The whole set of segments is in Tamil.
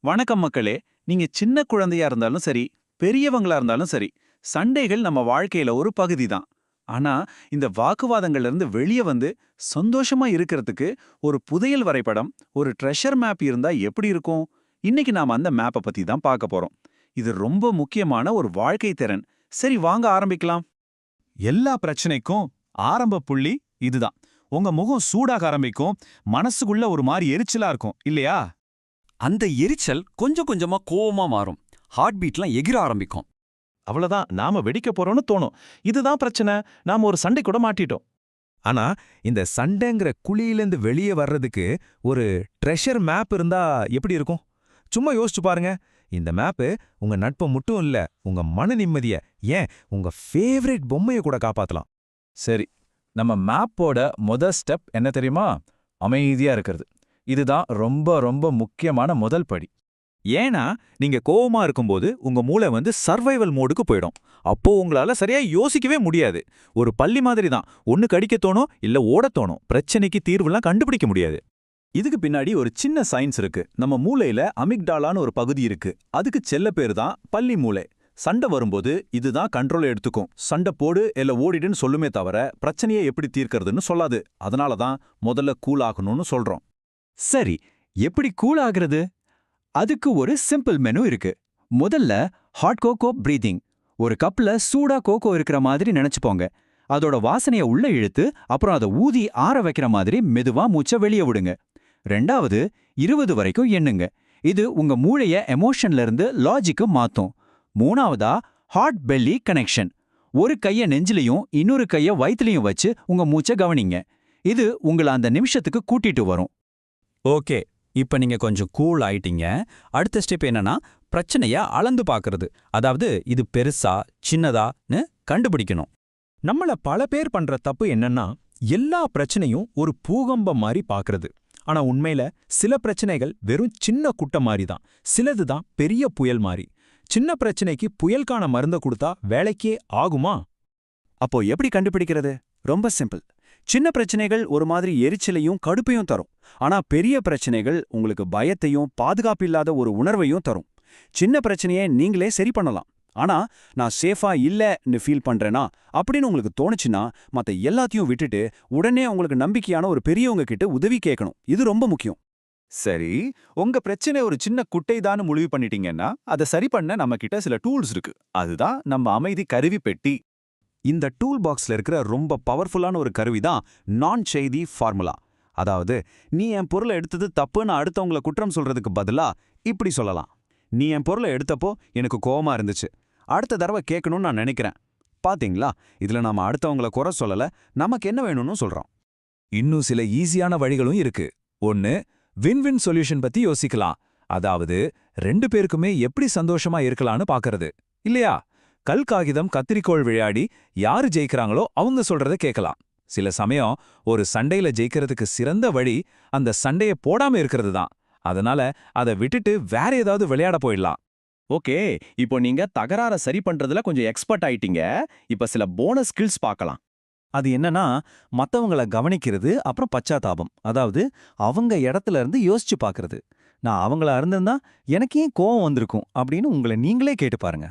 வணக்கம் மக்களே. நீங்க சின்ன குழந்தையா இருந்தாலும் சரி, பெரியவங்களா இருந்தாலும் சரி, சண்டைகள் நம்ம வாழ்க்கையில ஒரு பகுதி தான். ஆனா, இந்த வாக்குவாதங்கள்ல இருந்து வெளிய வந்து சந்தோஷமா இருக்கிறதுக்கு ஒரு புதையல் வரைபடம், ஒரு ட்ரெஷர் மேப் இருந்தா எப்படி இருக்கும்? இன்னைக்கு நாம அந்த மேப்ப பத்தி தான் பார்க்க போறோம். இது ரொம்ப முக்கியமான ஒரு வாழ்க்கை திறன். சரி வாங்க ஆரம்பிக்கலாம். எல்லா பிரச்சனைக்கும் ஆரம்ப புள்ளி இதுதான். உங்க முகம் சூடாக ஆரம்பிக்கும், மனசுக்குள்ள ஒரு மாதிரி எரிச்சலா இருக்கும் இல்லையா? அந்த எரிச்சல் கொஞ்சம் கொஞ்சமா கோவமா மாறும். ஹார்ட் பீட்லாம் எகிர ஆரம்பிக்கும். அவ்வளவுதான், நாம வெடிக்க போறோம்னு தோணும். இதுதான் பிரச்சனை. நாம ஒரு சண்டை கூட மாட்டிட்டோம். ஆனா இந்த சண்டைங்கிற குழியிலேருந்து வெளியே வர்றதுக்கு ஒரு ட்ரெஷர் மேப் இருந்தா எப்படி இருக்கும்? சும்மா யோசிச்சு பாருங்க. இந்த மேப்பு உங்க நட்பை மட்டும் இல்ல, உங்க மன நிம்மதிய, ஏன் உங்க ஃபேவரட் பொம்மையை கூட காப்பாத்தலாம். சரி, நம்ம மேப்போட ஸ்டெப் என்ன தெரியுமா? அமைதியா இருக்கிறது. இதுதான் ரொம்ப ரொம்ப முக்கியமான முதல் படி. ஏன்னா, நீங்க கோவமா இருக்கும்போது உங்க மூளை வந்து சர்வைவல் மோடுக்கு போயிடும். அப்போ உங்களால சரியா யோசிக்கவே முடியாது. ஒரு பள்ளி மாதிரி தான். ஒன்னு கடிக்க தோணும், இல்ல ஓடத் தோணும். பிரச்சனைக்கு தீர்வுலாம் கண்டுபிடிக்க முடியாது. இதுக்கு பின்னாடி ஒரு சின்ன சயின்ஸ் இருக்கு. நம்ம மூளையில அமிக்டாலான்னு ஒரு பகுதி இருக்கு. அதுக்கு செல்ல பேரு தான் பள்ளி மூளை. சண்டை வரும்போது இதுதான் கண்ட்ரோல் எடுத்துக்கும். சண்டை போடு இல்ல ஓடிடுன்னு சொல்லுமே தவிர பிரச்சனையை எப்படி தீர்க்கறதுன்னு சொல்லாது. அதனால தான் முதல்ல கூல் ஆகணும்னு சொல்றோம். சரி, எப்படி கூல் ஆகுறது? அதுக்கு ஒரு சிம்பிள் மெனு இருக்கு. முதல்ல ஹாட் கோகோ பிரீதிங். ஒரு கப்ல சூடா கோகோ இருக்கிற மாதிரி நினைச்சுப்போங்க. அதோட வாசனைய உள்ள இழுத்து அப்புறம் அதை ஊதி ஆற வைக்கிற மாதிரி மெதுவா மூச்ச வெளிய விடுங்க. ரெண்டாவது 20 வரைக்கும் எண்ணுங்க. இது உங்க மூளைய எமோஷன்ல இருந்து லாஜிக்கு மாத்தும். மூணாவதா ஹார்ட் பெல்லி கனெக்ஷன். ஒரு கைய நெஞ்சிலையும் இன்னொரு கைய வயித்துலயும் வச்சு உங்க மூச்ச கவனிங்க. இது உங்களை அந்த நிமிஷத்துக்கு கூட்டிட்டு வரும். ஓகே, இப்ப நீங்க கொஞ்சம் கூல் ஆயிட்டீங்க. அடுத்த ஸ்டெப் என்னன்னா பிரச்சனைய அளந்து பார்க்கறது. அதாவது இது பெருசா சின்னதான்னு கண்டுபிடிக்கணும். நம்மள பல பேர் பண்ற தப்பு என்னன்னா, எல்லா பிரச்சனையும் ஒரு பூகம்பம் மாதிரி பாக்குறது. ஆனா உண்மையில சில பிரச்சனைகள் வெறும் சின்ன குட்டை மாதிரி தான், சிலது தான் பெரிய புயல் மாதிரி. சின்ன பிரச்சனைக்கு புயல்கான மருந்த கொடுத்தா வேலைக்கே ஆகுமா? அப்போ எப்படி கண்டுபிடிக்கிறது? ரொம்ப சிம்பிள். சின்ன பிரச்சனைகள் ஒரு மாதிரி எரிச்சலையும் கடுப்பையும் தரும். ஆனா பெரிய பிரச்சனைகள் உங்களுக்கு பயத்தையும் பாதுகாப்பில்லாத ஒரு உணர்வையும் தரும். சின்ன பிரச்சனையை நீங்களே சரி பண்ணலாம். ஆனா நான் சேஃபா இல்லன்னு ஃபீல் பண்றேனா அப்படின்னு உங்களுக்கு தோணுச்சுன்னா மத்த எல்லாத்தையும் விட்டுட்டு உடனே உங்களுக்கு நம்பிக்கையான ஒரு பெரியவங்க கிட்ட உதவி கேட்கணும். இது ரொம்ப முக்கியம். சரி, உங்க பிரச்சனை ஒரு சின்ன குட்டைதான்னு முடிவு பண்ணிட்டீங்கன்னா அதை சரி பண்ண நம்ம கிட்ட சில டூல்ஸ் இருக்கு. அதுதான் நம்ம அமைதி கருவி பெட்டி. இந்த டூல் பாக்ஸ்ல இருக்கிற ரொம்ப பவர்ஃபுல்லான ஒரு கருவி தான் நான் செய்தி ஃபார்முலா. அதாவது, நீ என் பொருளை எடுத்தது தப்புன்னு அடுத்தவங்களை குற்றம் சொல்றதுக்கு பதிலா இப்படி சொல்லலாம்: நீ என் பொருளை எடுத்தப்போ எனக்கு கோவமா இருந்துச்சு, அடுத்த தடவை கேட்கணும்னு நான் நினைக்கிறேன். பாத்தீங்களா, இதுல நாம அடுத்தவங்களை குறை சொல்லல, நமக்கு என்ன வேணும்னு சொல்றோம். இன்னும் சில ஈஸியான வழிகளும் இருக்கு. ஒன்னு, வின் வின் சொல்யூஷன் பத்தி யோசிக்கலாம். அதாவது ரெண்டு பேருக்குமே எப்படி சந்தோஷமா இருக்கலாம்னு பாக்கறது இல்லையா? கல் காகிதம் கத்திரிக்கோள் விளையாடி யாரு ஜெயிக்கிறாங்களோ அவங்க சொல்றத கேட்கலாம். சில சமயம் ஒரு சண்டையில ஜெயிக்கிறதுக்கு சிறந்த வழி அந்த சண்டைய போடாம இருக்கிறது தான். அதனால அதை விட்டுட்டு வேற ஏதாவது விளையாட போயிடலாம். ஓகே, இப்போ நீங்க தகராற சரி பண்றதுல கொஞ்சம் எக்ஸ்பர்ட் ஆயிட்டீங்க. இப்ப சில போனஸ் ஸ்கில்ஸ் பார்க்கலாம். அது என்னன்னா, மத்தவங்கள கவனிக்கிறது, அப்புறம் பச்சாத்தாபம். அதாவது அவங்க இடத்துல இருந்து யோசிச்சு பார்க்கறது. நான் அவங்களா இருந்திருந்தா எனக்கு ஏன் கோவம் வந்திருக்கும் அப்படின்னு உங்களை நீங்களே கேட்டு பாருங்க.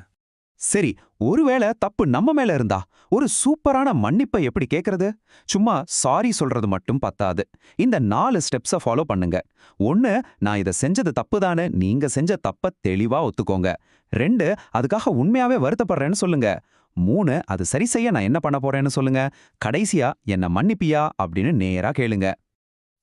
சரி, ஒருவேளை தப்பு நம்ம மேல இருந்தா ஒரு சூப்பரான மன்னிப்பை எப்படி கேட்கறது? சும்மா சாரி சொல்றது மட்டும் பத்தாது. இந்த 4 ஸ்டெப்ஸை ஃபாலோ பண்ணுங்க. 1, நான் இதை செஞ்சது தப்புதானு நீங்க செஞ்ச தப்ப தெளிவா ஒத்துக்கோங்க. 2, அதுக்காக உண்மையாவே வருத்தப்படுறேன்னு சொல்லுங்க. 3, அது சரி செய்ய நான் என்ன பண்ண போறேன்னு சொல்லுங்க. கடைசியா, என்ன மன்னிப்பியா அப்படின்னு நேரா கேளுங்க.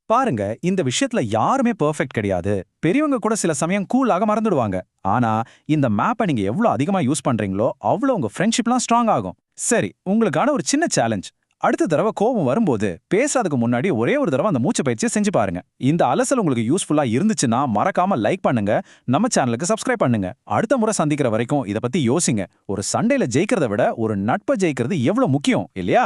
பாருங்க, இந்த விஷயத்துல யாருமே பெர்ஃபெக்ட் கிடையாது. பெரியவங்க கூட சில சமயம் கூலாக மறந்துடுவாங்க. ஆனா இந்த மேப்பை நீங்க எவ்வளவு அதிகமா யூஸ் பண்றீங்களோ அவ்வளவு உங்க ஃப்ரெண்ட்ஷிப்லாம் ஸ்ட்ராங் ஆகும். சரி, உங்களுக்கான ஒரு சின்ன சேலஞ்ச். அடுத்த தடவை கோபம் வரும்போது பேசாததுக்கு முன்னாடி ஒரே ஒரு தடவை அந்த மூச்சு பயிற்சியை செஞ்சு பாருங்க. இந்த அலசல் உங்களுக்கு யூஸ்ஃபுல்லா இருந்துச்சுன்னா மறக்காம லைக் பண்ணுங்க, நம்ம சேனலுக்கு சப்ஸ்கிரைப் பண்ணுங்க. அடுத்த முறை சந்திக்கிற வரைக்கும் இத பத்தி யோசிங்க. ஒரு சண்டையில ஜெயிக்கிறத விட ஒரு நட்பை ஜெயிக்கிறது எவ்வளவு முக்கியம் இல்லையா?